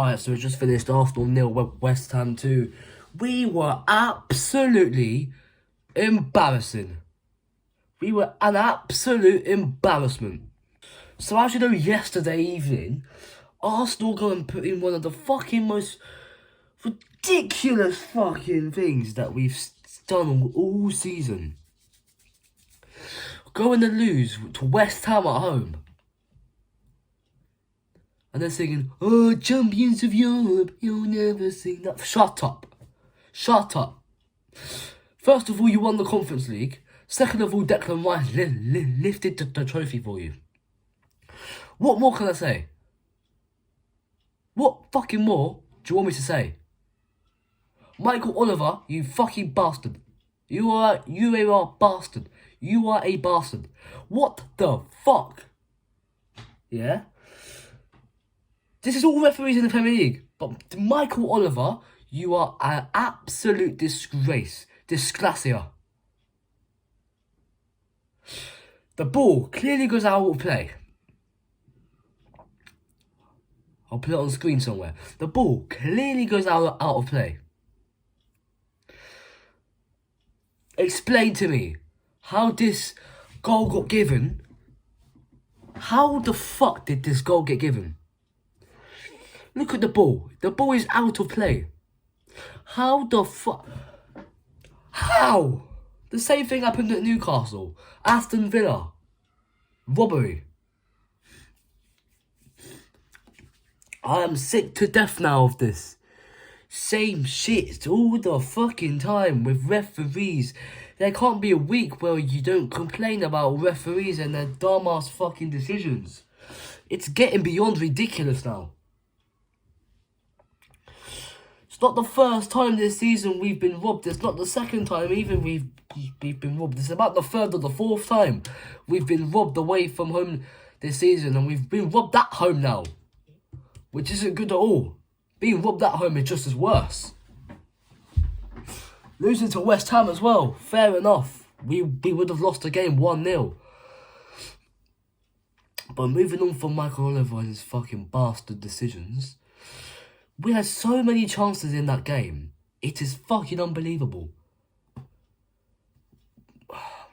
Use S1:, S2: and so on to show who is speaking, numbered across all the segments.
S1: Alright, so we just finished Arsenal 0, West Ham 2. We were absolutely embarrassing. We were an absolute embarrassment. So as you know, yesterday evening, Arsenal go and put in one of the fucking most ridiculous fucking things that we've done all season. Going to lose to West Ham at home. And they're singing, "Oh, champions of Europe, you'll never sing that." Shut up. Shut up. First of all, you won the Conference League. Second of all, Declan Rice lifted the trophy for you. What more can I say? What fucking more do you want me to say? Michael Oliver, you fucking bastard. You are a bastard. You are a bastard. What the fuck? Yeah? This is all referees in the Premier League. But Michael Oliver, you are an absolute disgrace. Disgracia. The ball clearly goes out of play. I'll put it on screen somewhere. The ball clearly goes out of play. Explain to me how this goal got given. How the fuck did this goal get given? Look at the ball. The ball is out of play. How the fuck? How? The same thing happened at Newcastle. Aston Villa. Robbery. I am sick to death now of this. Same shit all the fucking time with referees. There can't be a week where you don't complain about referees and their dumbass fucking decisions. It's getting beyond ridiculous now. It's not the first time this season we've been robbed. It's not the second time even we've been robbed. It's about the third or the fourth time we've been robbed away from home this season, and we've been robbed at home now, which isn't good at all. Being robbed at home is just as worse. Losing to West Ham as well, fair enough. We would have lost the game 1-0. But moving on from Michael Oliver and his fucking bastard decisions, we had so many chances in that game. It is fucking unbelievable.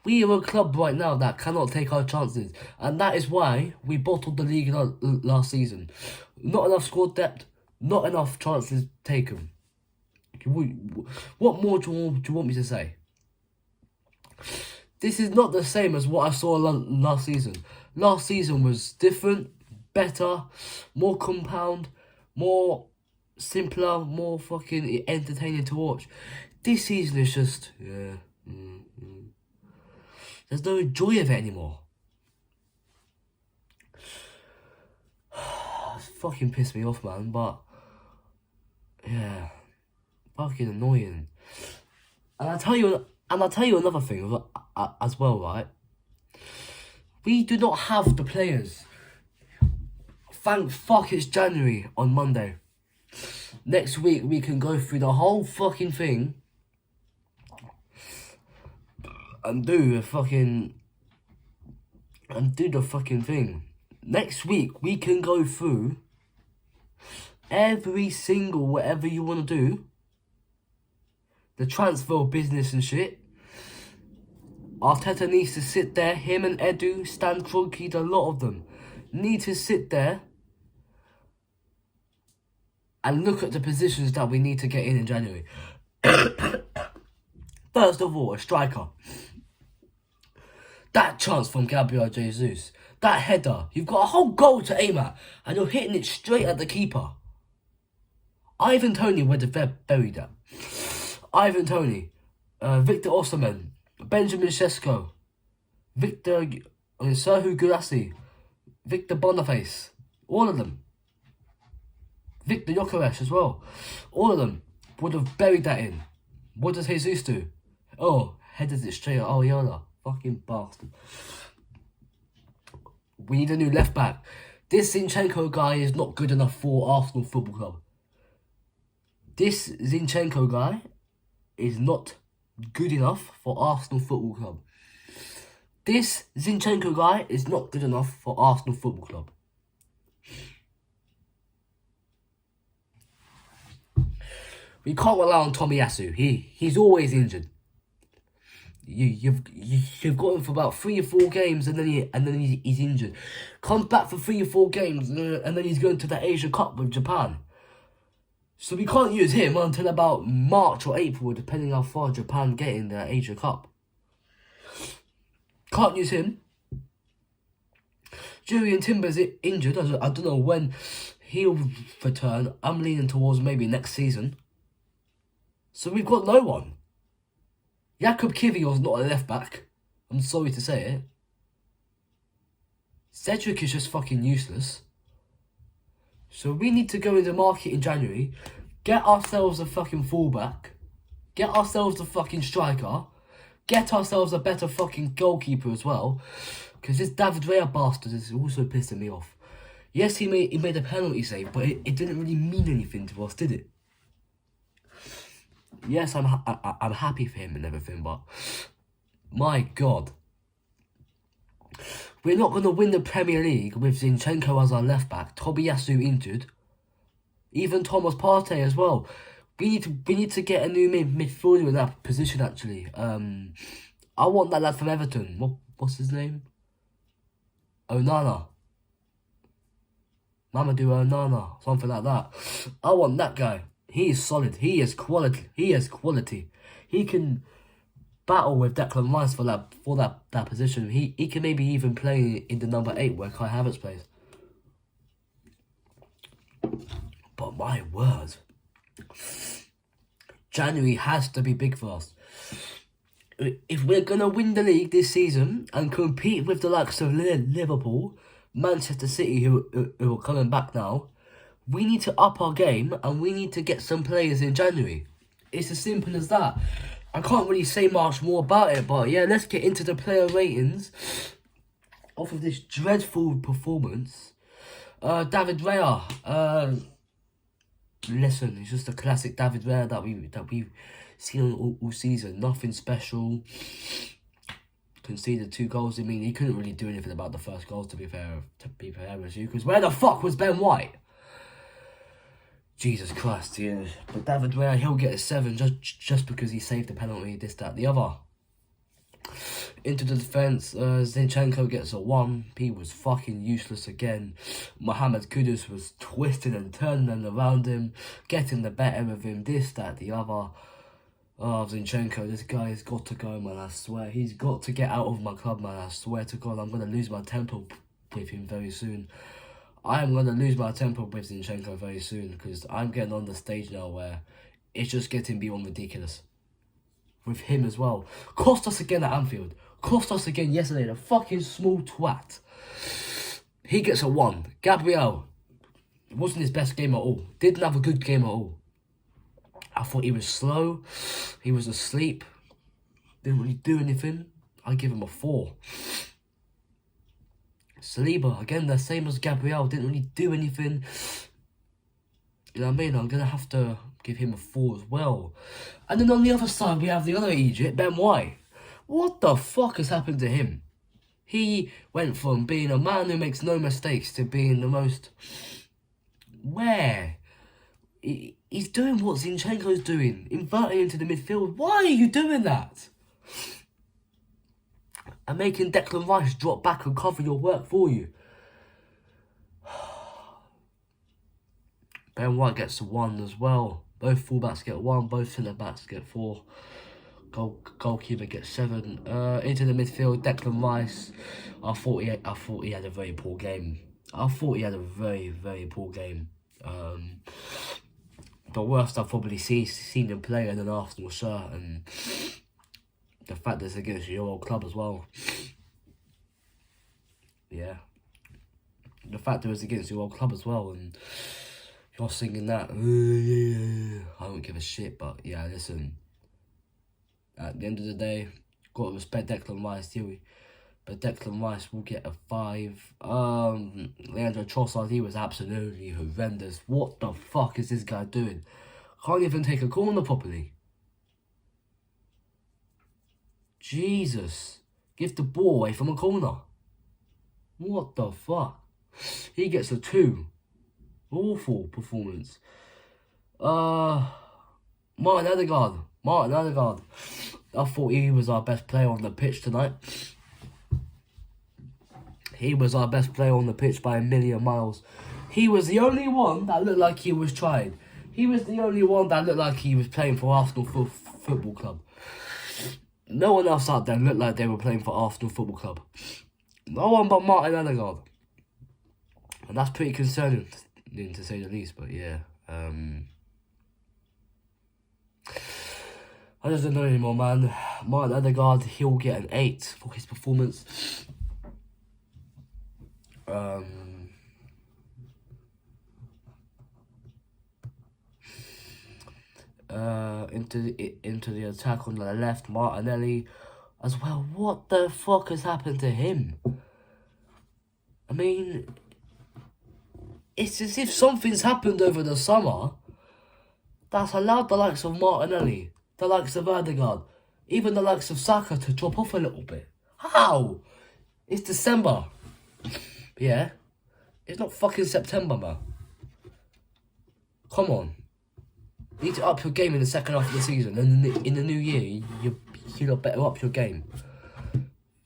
S1: We are a club right now that cannot take our chances. And that is why we bottled the league last season. Not enough squad depth. Not enough chances taken. What more do you want me to say? This is not the same as what I saw last season. Last season was different, better, more compound, more simpler, more fucking entertaining to watch. This season is just, there's no joy of it anymore. It's fucking pissed me off, man, but yeah, fucking annoying. And I'll tell you another thing as well, right? We do not have the players. Thank fuck it's January on Monday. Next week we can go through the whole fucking thing and do the fucking thing. Next week we can go through every single whatever you want to do. The transfer business and shit. Arteta needs to sit there. Him and Edu, Stan Kroenke, a lot of them need to sit there and look at the positions that we need to get in January. First of all, a striker. That chance from Gabriel Jesus. That header. You've got a whole goal to aim at and you're hitting it straight at the keeper. Ivan Toney would have buried that. Ivan Toney. Victor Osimhen. Benjamin Sesko. Serhu Guirassy. Victor Boniface. All of them. Victor Gyökeres as well. All of them would have buried that in. What does Jesus do? Oh, headed it straight at Ariola. Fucking bastard. We need a new left back. This Zinchenko guy is not good enough for Arsenal Football Club. This Zinchenko guy is not good enough for Arsenal Football Club. This Zinchenko guy is not good enough for Arsenal Football Club. We can't rely on Tomiyasu. He's always injured. You've got him for about 3 or 4 games, and then he's injured. Comes back for 3 or 4 games, and then he's going to the Asia Cup with Japan. So we can't use him until about March or April, depending how far Japan get in the Asia Cup. Can't use him. Julian Timber's injured. I don't know when he'll return. I'm leaning towards maybe next season. So we've got no one. Jakub Kivior's not a left back. I'm sorry to say it. Cedric is just fucking useless. So we need to go in the market in January, get ourselves a fucking fullback, get ourselves a fucking striker, get ourselves a better fucking goalkeeper as well. Because this David Raya bastard is also pissing me off. Yes, he made a penalty save, but it didn't really mean anything to us, did it? Yes, I'm happy for him and everything, but my God. We're not going to win the Premier League with Zinchenko as our left back, Tomiyasu injured, even Thomas Partey as well. We need to get a new midfielder in that position. Actually, I want that lad from Everton. What's his name? Onana. Mamadou Onana, something like that. I want that guy. He is solid. He is quality. He has quality. He can battle with Declan Rice for that position. He can maybe even play in the number 8 where Kai Havertz plays. But my word, January has to be big for us. If we're gonna win the league this season and compete with the likes of Liverpool, Manchester City, who are coming back now, we need to up our game and we need to get some players in January. It's as simple as that. I can't really say much more about it, but yeah, let's get into the player ratings off of this dreadful performance. David Raya, listen, it's just a classic David Raya that we've seen all season. Nothing special. Conceded 2 goals. I mean, he couldn't really do anything about the first goals, to be fair with you, because where the fuck was Ben White? Jesus Christ, yeah. But David Raya, he'll get a 7 just because he saved the penalty, this, that, the other. Into the defence, Zinchenko gets a 1. He was fucking useless again. Mohamed Kudus was twisting and turning around him, getting the better of him, this, that, the other. Oh, Zinchenko, this guy has got to go, man, I swear. He's got to get out of my club, man, I swear to God. I'm going to lose my temper with him very soon. I am going to lose my temper with Zinchenko very soon because I'm getting on the stage now where it's just getting beyond ridiculous. With him as well. Cost us again at Anfield. Cost us again yesterday. The fucking small twat. He gets a 1. Gabriel. It wasn't his best game at all. Didn't have a good game at all. I thought he was slow. He was asleep. Didn't really do anything. I give him a 4. Saliba, again, the same as Gabriel, didn't really do anything. You know what I mean? I'm going to have to give him a 4 as well. And then on the other side, we have the other Egypt, Ben White. What the fuck has happened to him? He went from being a man who makes no mistakes to being the most... Where? He's doing what Zinchenko's doing, inverting into the midfield. Why are you doing that? And making Declan Rice drop back and cover your work for you. Ben White gets a 1 as well. Both fullbacks get 1, both centre-backs get 4. Goalkeeper gets 7. Into the midfield, Declan Rice. I thought he had a very poor game. Very, very poor game. The worst I've probably seen him play in an Arsenal shirt, and the fact that it's against your old club as well. Yeah. The fact that it's against your old club as well, and you're singing that. I don't give a shit, but yeah, listen. At the end of the day, got to respect Declan Rice, do we? But Declan Rice will get a 5. Leandro Trossard, he was absolutely horrendous. What the fuck is this guy doing? Can't even take a corner properly. Jesus. Give the ball away from a corner. What the fuck? He gets a 2. Awful performance. Martin Odegaard. Martin Odegaard. I thought he was our best player on the pitch tonight. He was our best player on the pitch by a million miles. He was the only one that looked like he was trying. He was the only one that looked like he was playing for Arsenal Football Club. No one else out there looked like they were playing for Arsenal Football Club. No one but Martin Odegaard. And that's pretty concerning, to say the least, but yeah. I just don't know anymore, man. Martin Odegaard, he'll get an 8 for his performance. Into the attack on the left, Martinelli as well. What the fuck has happened to him? I mean, it's as if something's happened over the summer that's allowed the likes of Martinelli, the likes of Odegaard, even the likes of Saka to drop off a little bit. How? It's December. Yeah? It's not fucking September, man. Come on. You need to up your game in the second half of the season, and in the new year, you lot better up your game.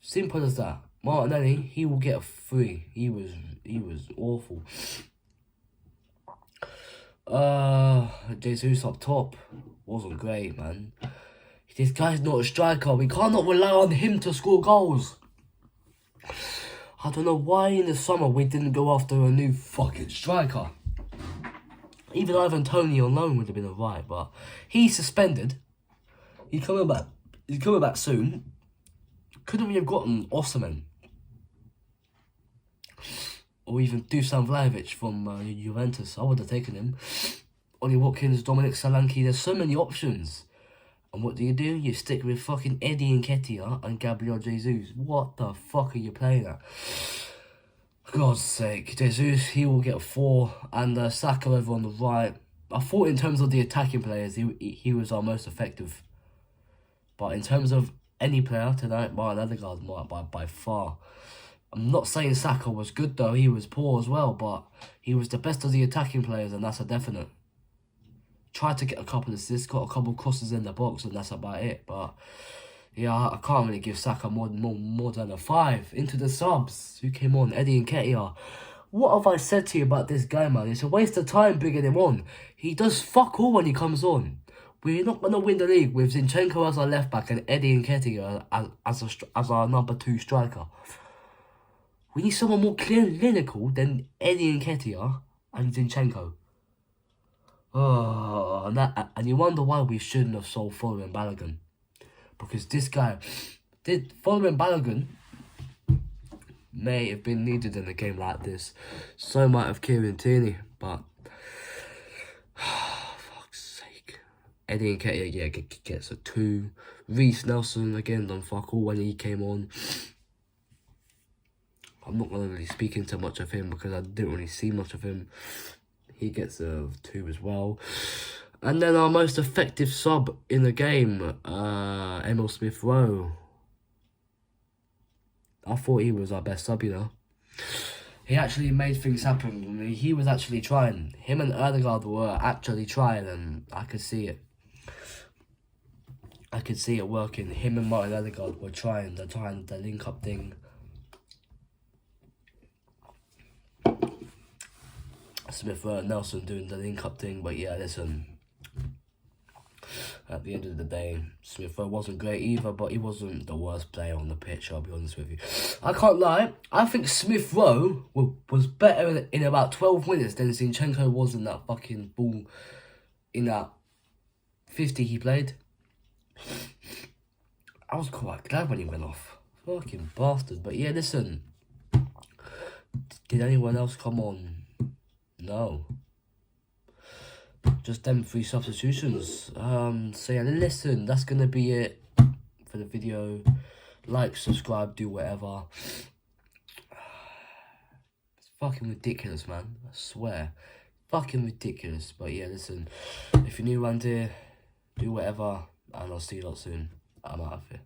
S1: Simple as that. Martinelli, he will get a 3. He was awful. Jesus up top wasn't great, man. This guy's not a striker. We cannot rely on him to score goals. I don't know why in the summer we didn't go after a new fucking striker. Even Ivan Toney on loan would have been alright, but he's suspended. He's coming back. He's coming back soon. Couldn't we have gotten Osimhen? Or even Dusan Vlahovic from Juventus? I would have taken him. Ollie Watkins, Dominic Solanke. There's so many options. And what do? You stick with fucking Eddie Nketiah and Gabriel Jesus. What the fuck are you playing at? For God's sake. Jesus, he will get a 4. And Saka over on the right. I thought in terms of the attacking players, he was our most effective. But in terms of any player tonight, Martin Odegaard by far. I'm not saying Saka was good though. He was poor as well. But he was the best of the attacking players, and that's a definite. Tried to get a couple of assists, got a couple of crosses in the box, and that's about it. But yeah, I can't really give Saka more than a 5. Into the subs, who came on? Eddie Nketiah. What have I said to you about this guy, man? It's a waste of time bringing him on. He does fuck all when he comes on. We're not gonna win the league with Zinchenko as our left back and Eddie Nketiah as our number 2 striker. We need someone more clinical than Eddie Nketiah and Zinchenko. Oh, and you wonder why we shouldn't have sold Following Balogun. Because this guy, Following Balogun may have been needed in a game like this. So might have Kieran Tierney, but fuck's sake. Eddie Nketiah, yeah, gets a 2. Reece Nelson, again, done fuck all when he came on. I'm not going to really speak into much of him because I didn't really see much of him. He gets a 2 as well. And then our most effective sub in the game, Emil Smith-Rowe. I thought he was our best sub, you know. He actually made things happen. I mean, he was actually trying. Him and Odegaard were actually trying, and I could see it. I could see it working. Him and Martin Odegaard were trying. They're trying the link-up thing. Smith-Rowe and Nelson doing the link-up thing, but yeah, listen. At the end of the day, Smith-Rowe wasn't great either, but he wasn't the worst player on the pitch, I'll be honest with you. I can't lie, I think Smith-Rowe was better in about 12 minutes than Zinchenko was in that fucking ball, in that 50 he played. I was quite glad when he went off. Fucking bastard. But yeah, listen. Did anyone else come on? No. Just them 3 substitutions. So yeah, listen, that's gonna be it for the video. Like, subscribe, do whatever. It's fucking ridiculous, man. I swear. Fucking ridiculous. But yeah, listen, if you're new around here, do whatever, and I'll see you lot soon. I'm out of here.